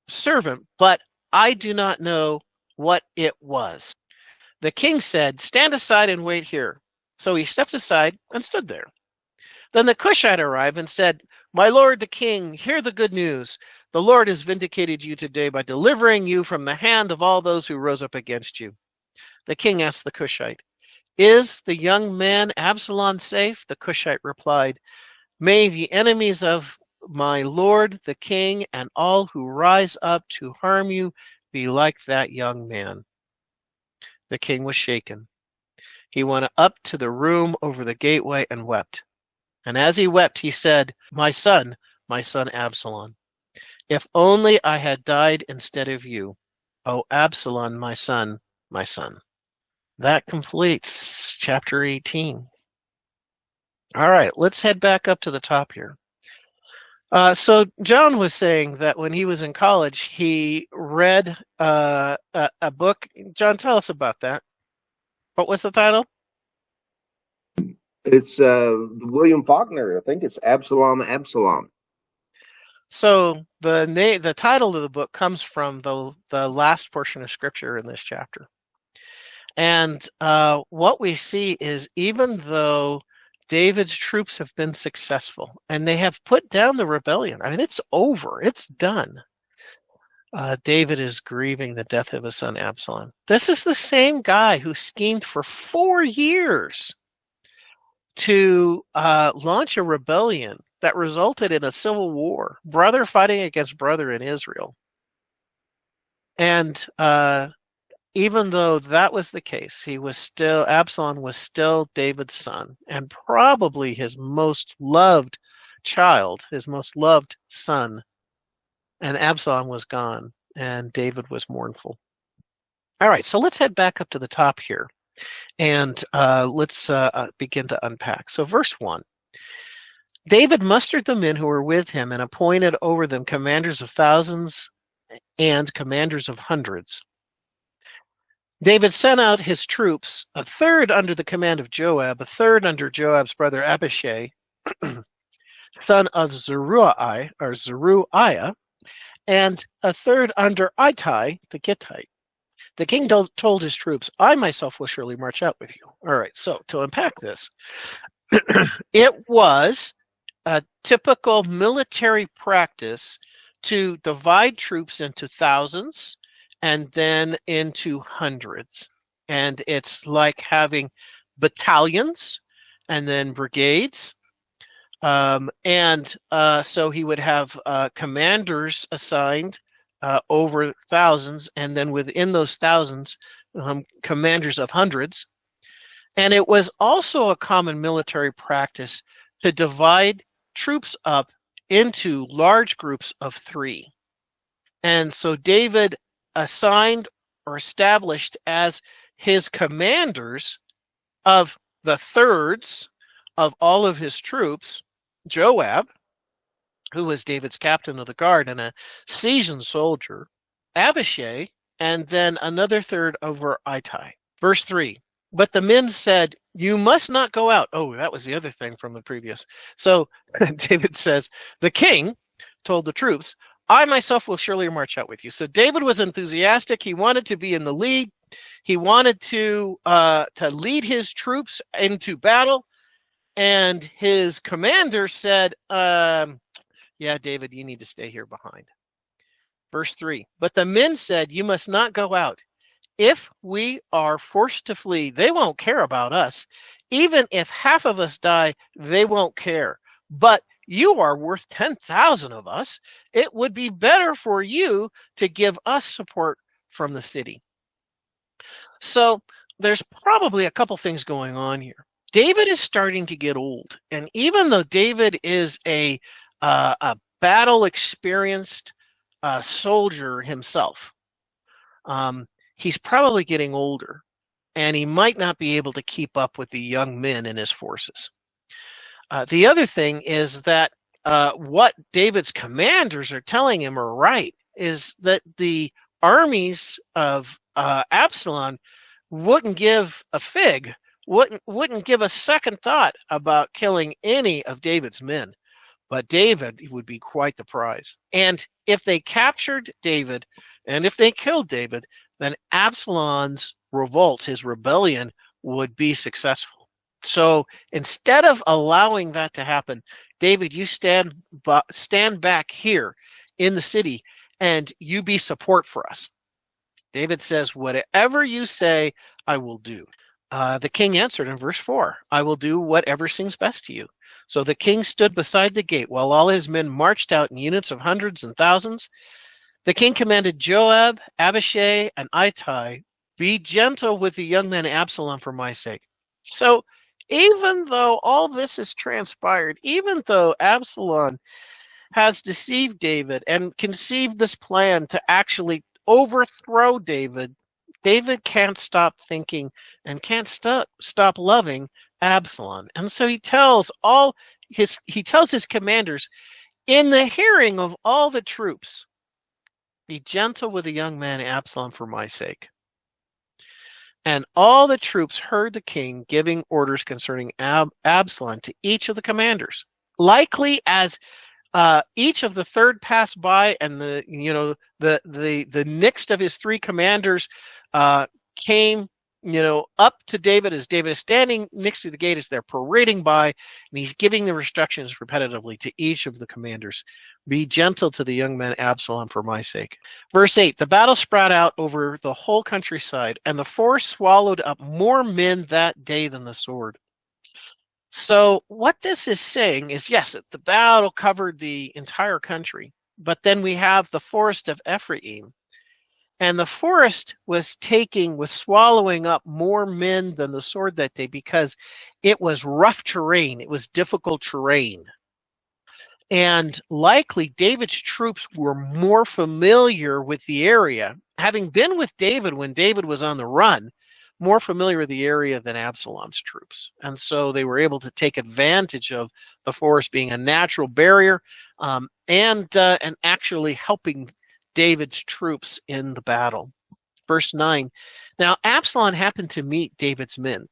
servant, but I do not know what it was. The king said, stand aside and wait here. So he stepped aside and stood there. Then the Cushite arrived and said, my lord the king, hear the good news. The Lord has vindicated you today by delivering you from the hand of all those who rose up against you. The king asked the Cushite, is the young man Absalom safe? The Cushite replied, may the enemies of my lord the king and all who rise up to harm you be like that young man. The king was shaken. He went up to the room over the gateway and wept. And as he wept, he said, my son Absalom, if only I had died instead of you. O Absalom, my son, my son. That completes chapter 18. All right, let's head back up to the top here. So John was saying that when he was in college, he read a book. John, tell us about that. What was the title? It's William Faulkner. I think it's Absalom, Absalom. So the title of the book comes from the last portion of scripture in this chapter. And what we see is, even though David's troops have been successful and they have put down the rebellion, I mean, it's over, it's done. David is grieving the death of his son Absalom. This is the same guy who schemed for 4 years to launch a rebellion that resulted in a civil war, brother fighting against brother in Israel. And even though that was the case, Absalom was still David's son, and probably his most loved child, his most loved son. And Absalom was gone, and David was mournful. All right, so let's head back up to the top here, and let's begin to unpack. So verse 1. David mustered the men who were with him and appointed over them commanders of thousands and commanders of hundreds. David sent out his troops, a third under the command of Joab, a third under Joab's brother Abishai, son of Zeruiah, and a third under Ittai the Gittite. The king told his troops, I myself will surely march out with you. All right, so to unpack this, it was a typical military practice to divide troops into thousands and then into hundreds. And it's like having battalions and then brigades. So he would have commanders assigned over thousands, and then within those thousands, commanders of hundreds. And it was also a common military practice to divide troops up into large groups of 3. And so David assigned or established as his commanders of the thirds of all of his troops, Joab, who was David's captain of the guard and a seasoned soldier, Abishai, and then another third over Ittai. Verse 3. But the men said, you must not go out. Oh, that was the other thing from the previous. So David says, the king told the troops, I myself will surely march out with you. So David was enthusiastic. He wanted to be in the lead. He wanted to lead his troops into battle. And his commander said, yeah, David, you need to stay here behind. Verse 3. But the men said, you must not go out. If we are forced to flee, they won't care about us. Even if half of us die, they won't care. But you are worth 10,000 of us. It would be better for you to give us support from the city. So there's probably a couple things going on here. David is starting to get old. And even though David is a battle-experienced soldier himself, he's probably getting older, and he might not be able to keep up with the young men in his forces. The other thing is that what David's commanders are telling him are right, is that the armies of Absalom wouldn't give a fig, wouldn't give a second thought about killing any of David's men. But David would be quite the prize. And if they captured David, and if they killed David, then Absalom's revolt, his rebellion, would be successful. So instead of allowing that to happen, David, you stand back here in the city, and you be support for us. David says, whatever you say, I will do. The king answered in verse 4, I will do whatever seems best to you. So the king stood beside the gate while all his men marched out in units of hundreds and thousands. The king commanded Joab, Abishai, and Ittai, be gentle with the young man Absalom for my sake. So even though all this has transpired, even though Absalom has deceived David and conceived this plan to actually overthrow David, David can't stop thinking and can't stop loving Absalom. And so he tells his commanders in the hearing of all the troops, be gentle with the young man Absalom for my sake. And all the troops heard the king giving orders concerning Absalom to each of the commanders. Likely as each of the third passed by, and the next of his 3 commanders came up to David as David is standing next to the gate as they're parading by, and he's giving the instructions repetitively to each of the commanders. Be gentle to the young man Absalom for my sake. Verse 8, the battle spread out over the whole countryside, and the force swallowed up more men that day than the sword. So what this is saying is, yes, the battle covered the entire country, but then we have the forest of Ephraim. And the forest was swallowing up more men than the sword that day because it was rough terrain. It was difficult terrain. And likely David's troops were more familiar with the area, having been with David when David was on the run, more familiar with the area than Absalom's troops. And so they were able to take advantage of the forest being a natural barrier and actually helping David's troops in the battle. Verse 9, now Absalom happened to meet David's men.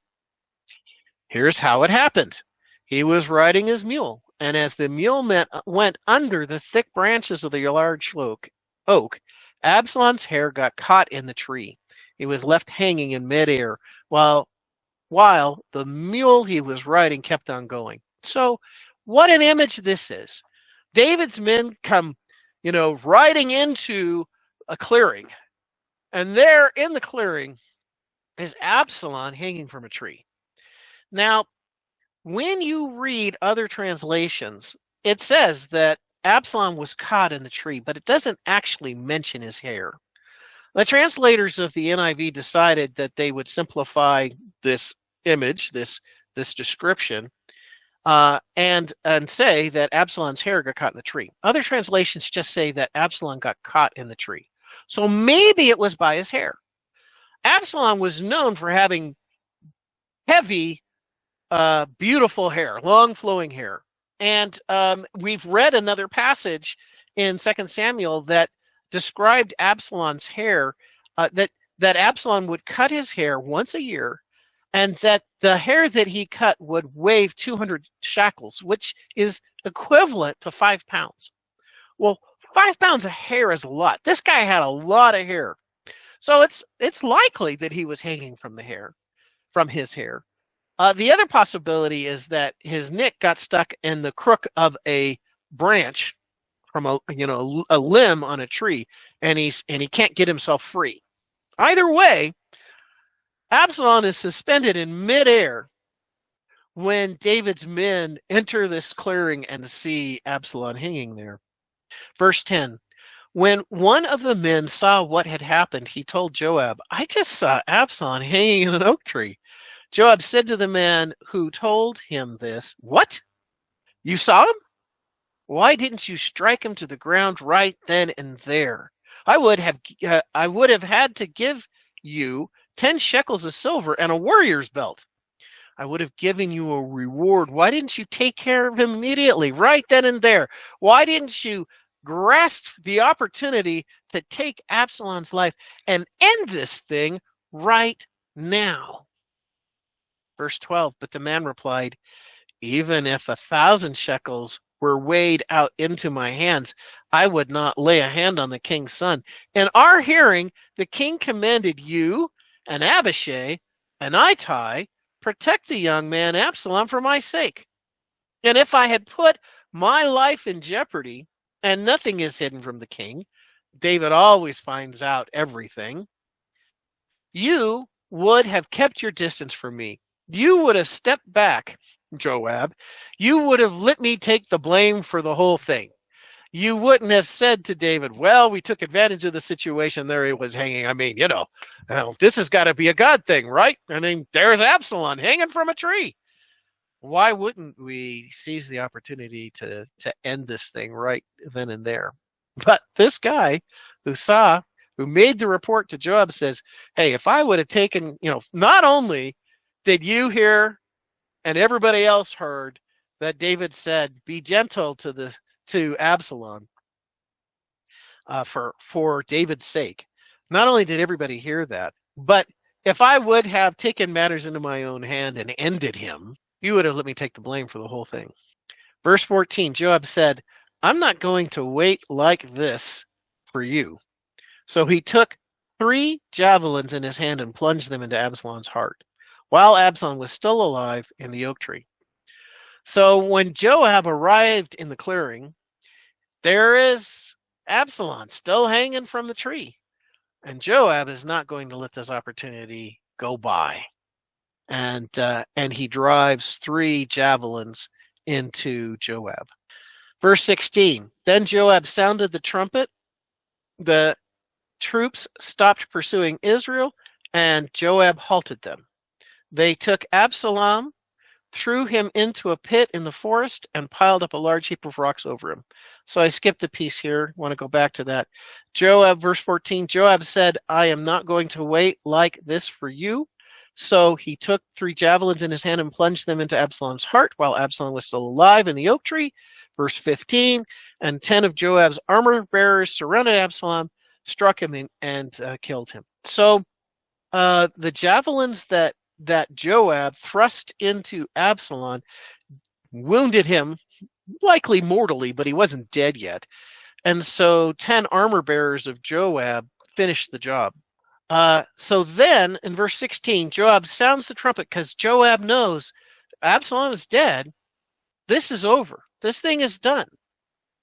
Here's how it happened. He was riding his mule, and as the mule went under the thick branches of the large oak, Absalom's hair got caught in the tree. He was left hanging in midair while the mule he was riding kept on going. So what an image this is. David's men come riding into a clearing. And there in the clearing is Absalom hanging from a tree. Now, when you read other translations, it says that Absalom was caught in the tree, but it doesn't actually mention his hair. The translators of the NIV decided that they would simplify this image, this description, and say that Absalom's hair got caught in the tree. Other translations just say that Absalom got caught in the tree. So maybe it was by his hair. Absalom was known for having heavy, beautiful hair, long flowing hair. And we've read another passage in 2 Samuel that described Absalom's hair, that Absalom would cut his hair once a year, and that the hair that he cut would weigh 200 shekels, which is equivalent to 5 pounds. Well, 5 pounds of hair is a lot. This guy had a lot of hair. So it's likely that he was hanging from his hair. The other possibility is that his neck got stuck in the crook of a branch from a limb on a tree, and he can't get himself free. Either way, Absalom is suspended in midair when David's men enter this clearing and see Absalom hanging there. Verse 10, when one of the men saw what had happened, he told Joab, I just saw Absalom hanging in an oak tree. Joab said to the man who told him this, what? You saw him? Why didn't you strike him to the ground right then and there? I would have had to give you 10 shekels of silver and a warrior's belt. I would have given you a reward. Why didn't you take care of him immediately, right then and there? Why didn't you grasp the opportunity to take Absalom's life and end this thing right now? Verse 12, but the man replied, even if 1,000 shekels were weighed out into my hands, I would not lay a hand on the king's son. In our hearing, the king commanded you and Abishai and Ittai protect the young man Absalom for my sake. And if I had put my life in jeopardy, and nothing is hidden from the king, David always finds out everything, you would have kept your distance from me. You would have stepped back, Joab. You would have let me take the blame for the whole thing. You wouldn't have said to David, well, we took advantage of the situation. There he was hanging. I mean, this has got to be a God thing, right? I mean, there's Absalom hanging from a tree. Why wouldn't we seize the opportunity to end this thing right then and there? But this guy who made the report to Joab says, hey, if I would have taken, not only did you hear and everybody else heard that David said, be gentle to Absalom for David's sake. Not only did everybody hear that, but if I would have taken matters into my own hand and ended him, you would have let me take the blame for the whole thing. Verse 14, Joab said, I'm not going to wait like this for you. So he took 3 javelins in his hand and plunged them into Absalom's heart, while Absalom was still alive in the oak tree. So when Joab arrived in the clearing, there is Absalom still hanging from the tree. And Joab is not going to let this opportunity go by. And he drives 3 javelins into Joab. Verse 16, then Joab sounded the trumpet. The troops stopped pursuing Israel, and Joab halted them. They took Absalom, threw him into a pit in the forest, and piled up a large heap of rocks over him. So I skipped the piece here. Want to go back to that. Joab, verse 14, Joab said, I am not going to wait like this for you. So he took 3 javelins in his hand and plunged them into Absalom's heart while Absalom was still alive in the oak tree. Verse 15, and 10 of Joab's armor bearers surrounded Absalom, struck him, and killed him. So the javelins that Joab thrust into Absalom wounded him, likely mortally, but he wasn't dead yet. And so 10 armor bearers of Joab finished the job. So then, in verse 16, Joab sounds the trumpet because Joab knows Absalom is dead. This is over. This thing is done.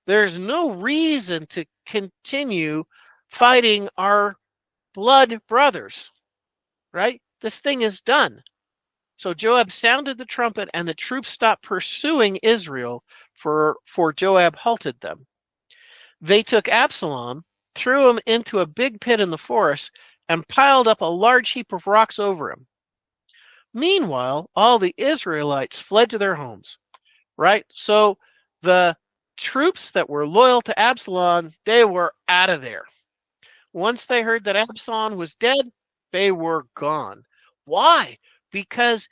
There's no reason to continue fighting our blood brothers, right? This thing is done. So Joab sounded the trumpet, and the troops stopped pursuing Israel, for Joab halted them. They took Absalom, threw him into a big pit in the forest, and piled up a large heap of rocks over him. Meanwhile, all the Israelites fled to their homes, right? So the troops that were loyal to Absalom, they were out of there. Once they heard that Absalom was dead, they were gone. Why? Because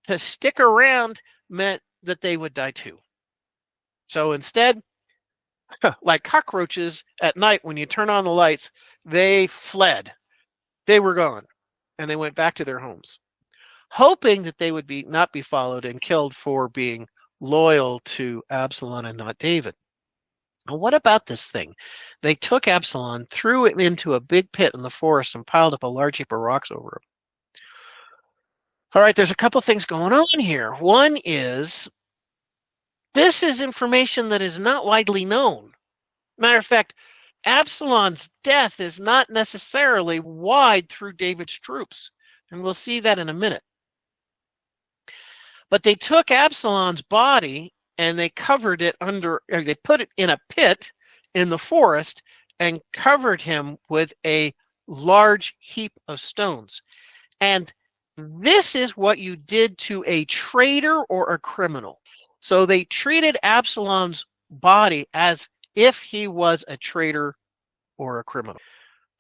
to stick around meant that they would die too. So instead, like cockroaches at night when you turn on the lights, they fled. They were gone, and they went back to their homes, hoping that they would not be followed and killed for being loyal to Absalom and not David. Now, what about this thing? They took Absalom, threw him into a big pit in the forest, and piled up a large heap of rocks over him. All right, there's a couple things going on here. One is, this is information that is not widely known. Matter of fact, Absalom's death is not necessarily wide through David's troops, and we'll see that in a minute. But they took Absalom's body and they covered it they put it in a pit in the forest and covered him with a large heap of stones. And this is what you did to a traitor or a criminal. So they treated Absalom's body as if he was a traitor or a criminal.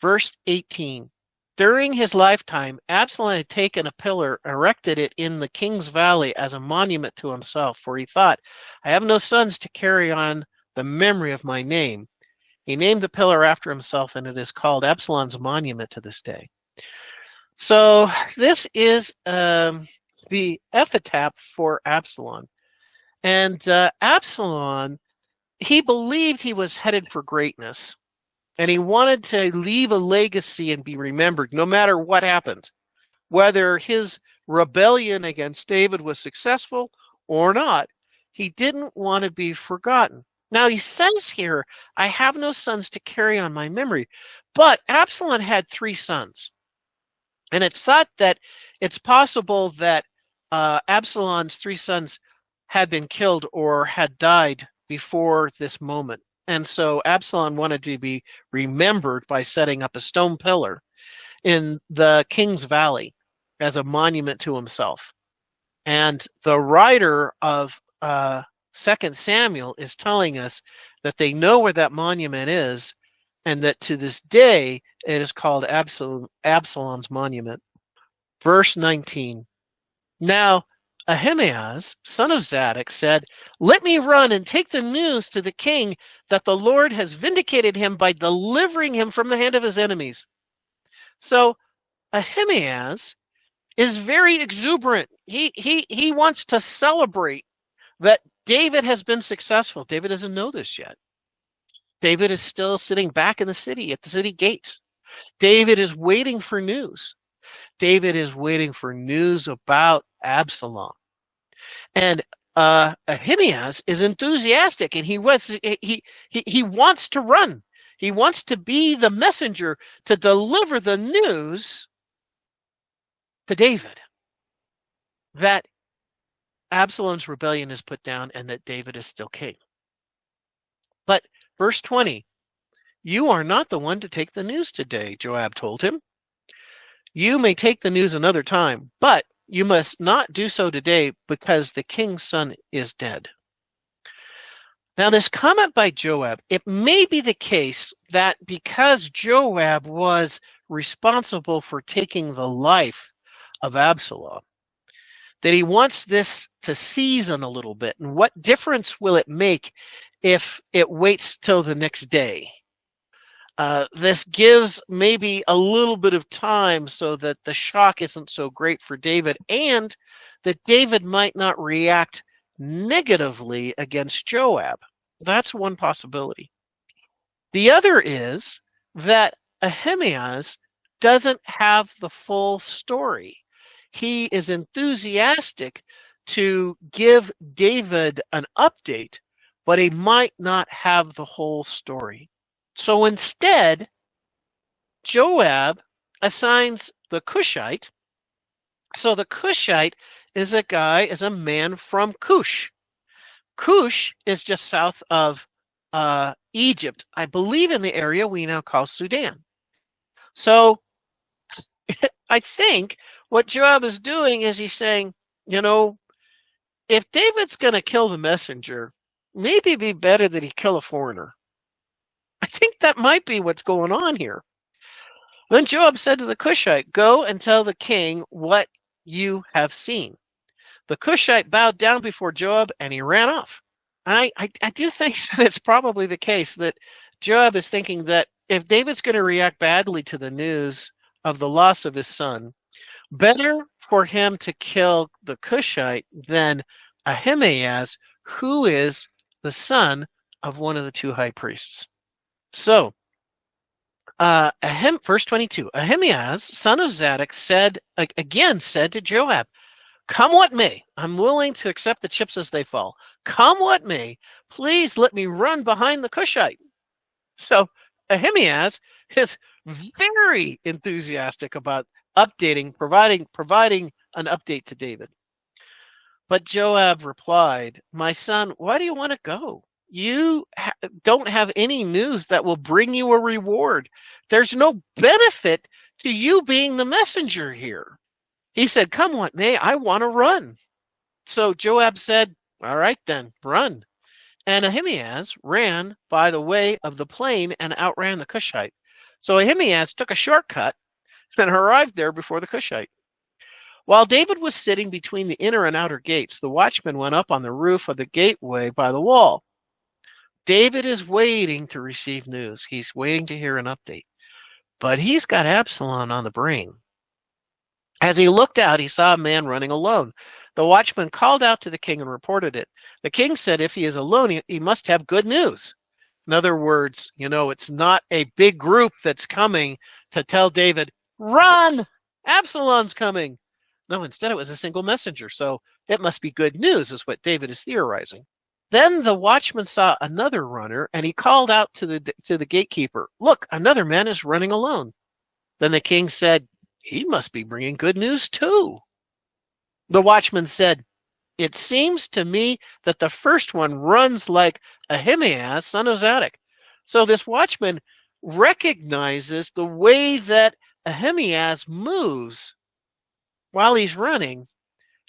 Verse 18. During his lifetime, Absalom had taken a pillar, erected it in the king's valley as a monument to himself, for he thought, I have no sons to carry on the memory of my name. He named the pillar after himself, and it is called Absalom's monument to this day. So this is the epitaph for Absalom. And Absalom, he believed he was headed for greatness. And he wanted to leave a legacy and be remembered no matter what happened. Whether his rebellion against David was successful or not, he didn't want to be forgotten. Now he says here, I have no sons to carry on my memory. But Absalom had 3 sons. And it's thought that it's possible that Absalom's 3 sons had been killed or had died before this moment. And so Absalom wanted to be remembered by setting up a stone pillar in the king's valley as a monument to himself. And the writer of 2 Samuel is telling us that they know where that monument is, and that to this day it is called Absalom's monument. Verse 19. Now Ahimaaz, son of Zadok, said, let me run and take the news to the king that the Lord has vindicated him by delivering him from the hand of his enemies. So Ahimaaz is very exuberant. He wants to celebrate that David has been successful. David doesn't know this yet. David is still sitting back in the city at the city gates. David is waiting for news. David is waiting for news about Absalom. And Ahimaaz is enthusiastic, and he wants to run. He wants to be the messenger to deliver the news to David that Absalom's rebellion is put down and that David is still king. But verse 20, you are not the one to take the news today, Joab told him. You may take the news another time, but you must not do so today because the king's son is dead. Now, this comment by Joab, it may be the case that because Joab was responsible for taking the life of Absalom, that he wants this to season a little bit. And what difference will it make if it waits till the next day? This gives maybe a little bit of time so that the shock isn't so great for David, and that David might not react negatively against Joab. That's one possibility. The other is that Ahimaaz doesn't have the full story. He is enthusiastic to give David an update, but he might not have the whole story. So instead, Joab assigns the Cushite. So the Cushite is a man from Cush. Cush is just south of Egypt, I believe in the area we now call Sudan. So I think what Joab is doing is he's saying, if David's going to kill the messenger, maybe it'd be better that he kill a foreigner. I think that might be what's going on here. Then Joab said to the Cushite, go and tell the king what you have seen. The Cushite bowed down before Joab and he ran off. I do think that it's probably the case that Joab is thinking that if David's going to react badly to the news of the loss of his son, better for him to kill the Cushite than Ahimaaz, who is the son of one of the two high priests. So, verse 22, Ahimaaz, son of Zadok, said to Joab, come what may, I'm willing to accept the chips as they fall. Come what may, please let me run behind the Cushite. So Ahimaaz is very enthusiastic about providing an update to David. But Joab replied, my son, why do you want to go? You don't have any news that will bring you a reward. There's no benefit to you being the messenger here. He said, come what may, I want to run. So Joab said, all right then, run. And Ahimaaz ran by the way of the plain and outran the Cushite. So Ahimaaz took a shortcut and arrived there before the Cushite. While David was sitting between the inner and outer gates, the watchman went up on the roof of the gateway by the wall. David is waiting to receive news. He's waiting to hear an update. But he's got Absalom on the brain. As he looked out, he saw a man running alone. The watchman called out to the king and reported it. The king said if he is alone, he must have good news. In other words, it's not a big group that's coming to tell David, run, Absalom's coming. No, instead it was a single messenger. So it must be good news is what David is theorizing. Then the watchman saw another runner, and he called out to the gatekeeper, look, another man is running alone. Then the king said, he must be bringing good news too. The watchman said, it seems to me that the first one runs like Ahimaaz, son of Zadok. So this watchman recognizes the way that Ahimaaz moves while he's running.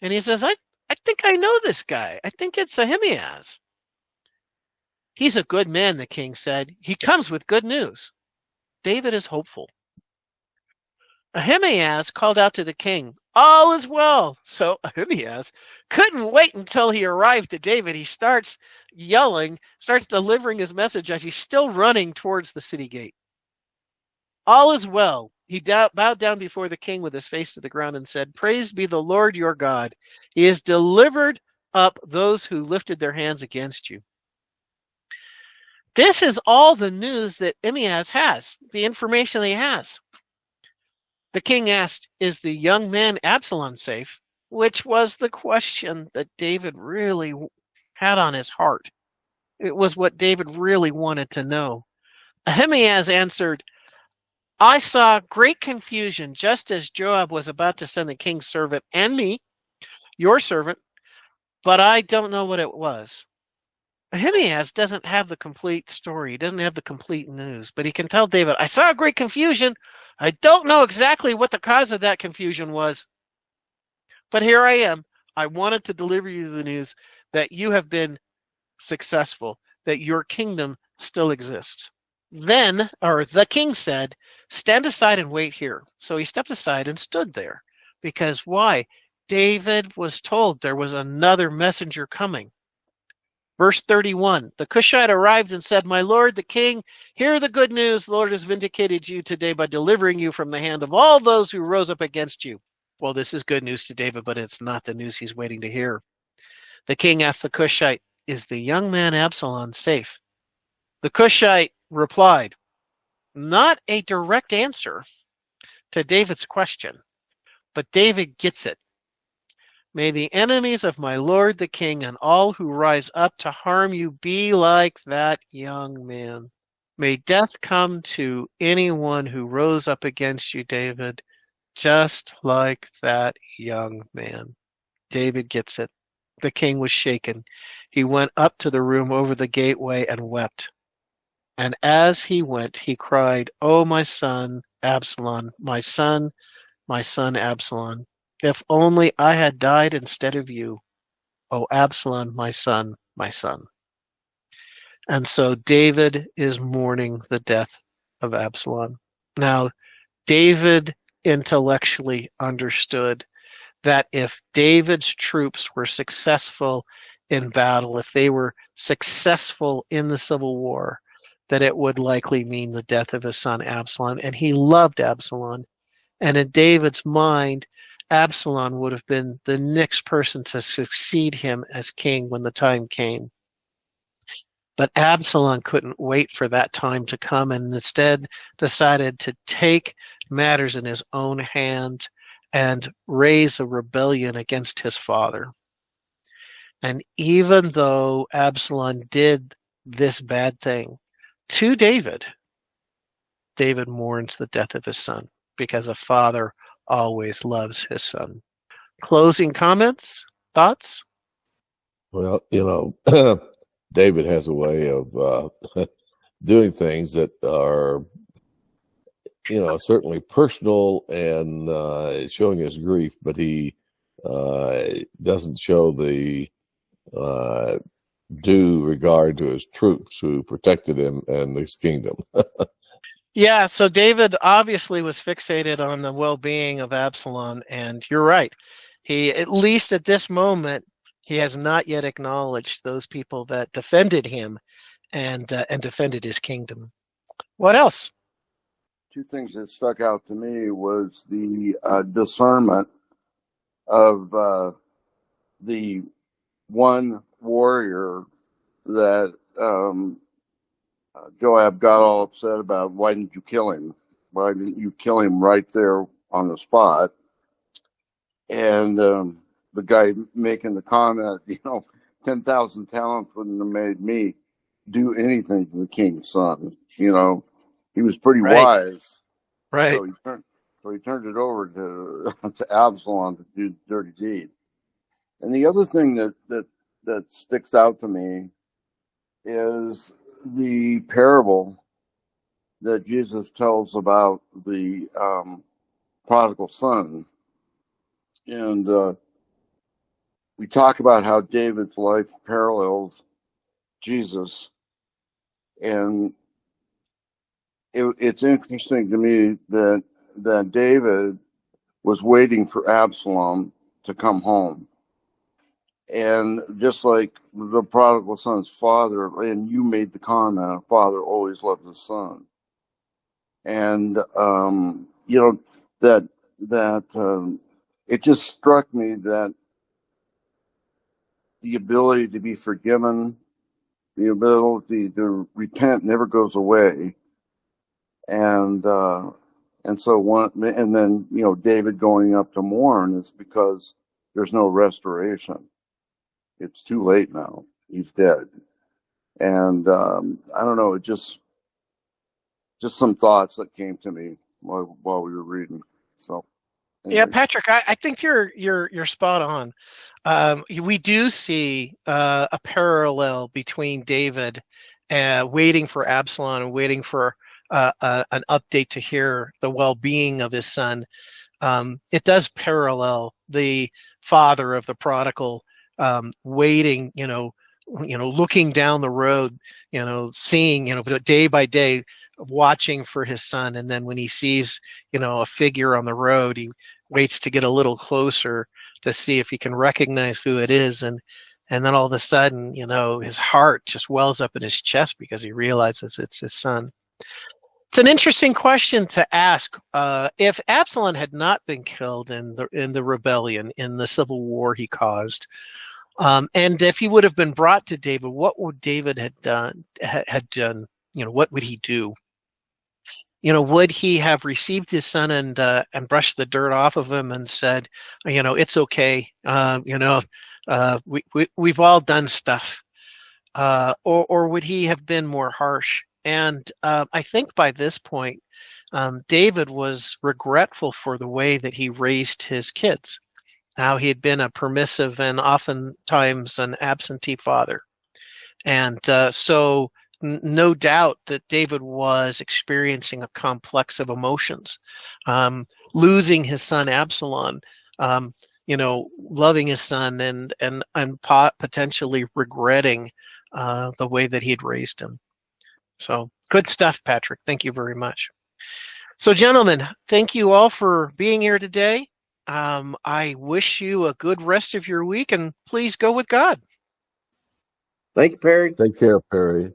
And he says, I think I know this guy. I think it's Ahimaaz. He's a good man, the king said. He comes with good news. David is hopeful. Ahimaaz called out to the king, all is well. So Ahimaaz couldn't wait until he arrived to David. He starts yelling, starts delivering his message as he's still running towards the city gate. All is well. He bowed down before the king with his face to the ground and said, praised be the Lord your God. He has delivered up those who lifted their hands against you. This is all the news that Ahimaaz has, the information he has. The king asked, "Is the young man Absalom safe?" Which was the question that David really had on his heart. It was what David really wanted to know. Ahimaaz answered, "I saw great confusion just as Joab was about to send the king's servant and me, your servant, but I don't know what it was." Ahimaaz doesn't have the complete story. He doesn't have the complete news, but he can tell David, "I saw great confusion. I don't know exactly what the cause of that confusion was, but here I am. I wanted to deliver you the news that you have been successful, that your kingdom still exists." Then, or the king said, "Stand aside and wait here." So he stepped aside and stood there. Because why? David was told there was another messenger coming. Verse 31, the Cushite arrived and said, "My lord, the king, hear the good news. The Lord has vindicated you today by delivering you from the hand of all those who rose up against you." Well, this is good news to David, but it's not the news he's waiting to hear. The king asked the Cushite, "Is the young man Absalom safe?" The Cushite replied, not a direct answer to David's question, but David gets it. "May the enemies of my lord the king and all who rise up to harm you be like that young man. May death come to anyone who rose up against you, David, just like that young man." David gets it. The king was shaken. He went up to the room over the gateway and wept. And as he went, he cried, "Oh, my son, Absalom, my son Absalom, if only I had died instead of you. Oh, Absalom, my son, my son." And so David is mourning the death of Absalom. Now, David intellectually understood that if David's troops were successful in battle, if they were successful in the civil war, that it would likely mean the death of his son Absalom. And he loved Absalom. And in David's mind, Absalom would have been the next person to succeed him as king when the time came. But Absalom couldn't wait for that time to come and instead decided to take matters in his own hand and raise a rebellion against his father. And even though Absalom did this bad thing to David, David mourns the death of his son because a father always loves his son. Closing comments? Thoughts? Well, David has a way of doing things that are, certainly personal and showing his grief, but he doesn't show the due regard to his troops who protected him and his kingdom. Yeah, so David obviously was fixated on the well-being of Absalom, and you're right. He, at least at this moment, he has not yet acknowledged those people that defended him and defended his kingdom. What else? Two things that stuck out to me was the discernment of the one warrior that Joab got all upset about. Why didn't you kill him? Why didn't you kill him right there on the spot? And the guy making the comment, 10,000 talents wouldn't have made me do anything to the king's son. He was pretty wise. Right. So he turned it over to Absalom to do the dirty deed. And the other thing that sticks out to me is the parable that Jesus tells about the prodigal son. And we talk about how David's life parallels Jesus. And it's interesting to me that David was waiting for Absalom to come home. And just like the prodigal son's father, and you made the comment, a father always loves his son. And, it just struck me that the ability to be forgiven the ability to repent never goes away. And so and then, David going up to mourn is because there's no restoration. It's too late now. He's dead. And, I don't know, it just some thoughts that came to me while we were reading. So, Yeah, anyway. Patrick, I think you're spot on. We do see a parallel between David waiting for Absalom and waiting for an update to hear the well-being of his son. It does parallel the father of the prodigal waiting, looking down the road, seeing, day by day, watching for his son. And then when he sees, a figure on the road, he waits to get a little closer to see if he can recognize who it is. And then all of a sudden, his heart just wells up in his chest because he realizes it's his son. It's an interesting question to ask. If Absalom had not been killed in the rebellion, in the civil war he caused, and if he would have been brought to David, what would David had done? What would he do? Would he have received his son and brushed the dirt off of him and said, it's okay. We've all done stuff. Or would he have been more harsh? And I think by this point, David was regretful for the way that he raised his kids, how he had been a permissive and oftentimes an absentee father. And so no doubt that David was experiencing a complex of emotions, losing his son Absalom, loving his son and potentially regretting the way that he had raised him. So good stuff, Patrick. Thank you very much. So, gentlemen, thank you all for being here today. I wish you a good rest of your week, and please go with God. Thank you, Perry. Take care, Perry.